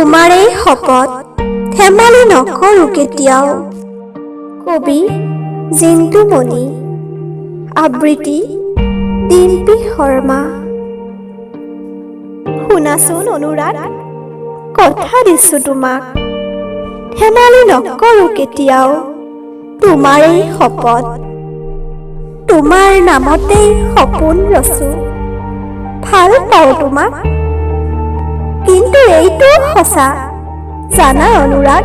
তোমাৰেই শপত ধেমালি নকৰো কেতিয়াও। কবি জিন্তুমণি, আবৃত্তি ডিম্পী শৰ্মা। শুনাচোন অনুৰাগ, কথা দিছো তোমাক, ধেমালি নকৰো কেতিয়াও। তোমাৰেই শপত, তোমাৰ নামতেই সপোন ৰচো, ভাল পাওঁ তোমাক। কিন্তু এইটো সঁচা জানা অনুৰাগ,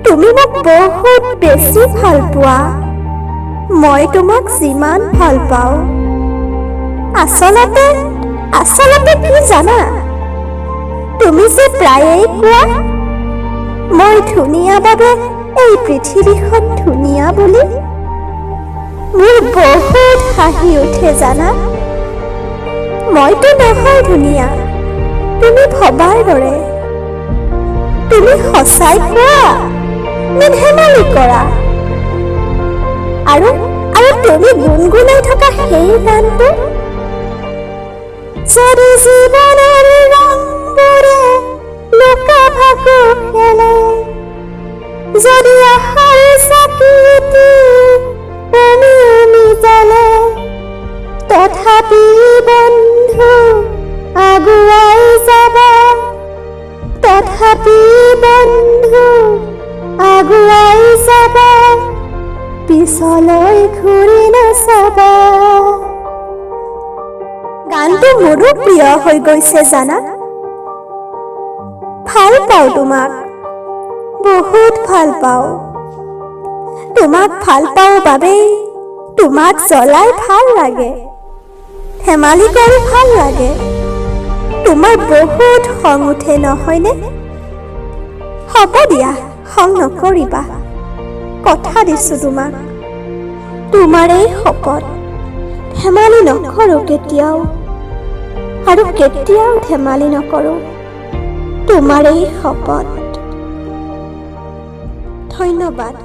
তুমি মোক বহুত বেছি ভাল পোৱা, মই তোমাক যিমান ভাল পাওঁ। আচলতে কি জানা, তুমি যে প্ৰায়েই কোৱা মই ধুনীয়া বাবে এই পৃথিৱীখন ধুনীয়া বুলি। মোৰ বহুত হাঁহি উঠে জানা, মইতো নহয় ধুনীয়া তুমি ভবাৰ দৰে। তুমি সঁচাই কোৱা নে ধেমালি কৰা? আৰু তুমি গুণগুণাই থকা সেই গানটো, যদি জীৱনৰ ৰংবোৰে লুকা ভাকু খেলে, যদি আশাৰ চাকিটি জ্বলে, তথাপি বন্ধু আগুৱাই যাবা, তথাপি বন্ধু আগুৱাই যাবা, পিছলৈ ঘূৰি নাচাবা। গানটো মোৰো প্ৰিয় হৈ গৈছে জানা, ভাল পাওঁ তোমাক, বহুত ভাল পাওঁ। তোমাক ভাল পাওঁ বাবেই তোমাক জ্বলাই ভাল লাগে, ধেমালি কৰি ভাল লাগে। তোমাৰ বহুত খং উঠে নহয়নে? হ'ব দিয়া, খং নকৰিবা, কথা দিছো তোমাক, তোমাৰেই শপত ধেমালি নকৰো কেতিয়াও, আৰু কেতিয়াও ধেমালি নকৰো, তোমাৰেই শপত। ধন্যবাদ।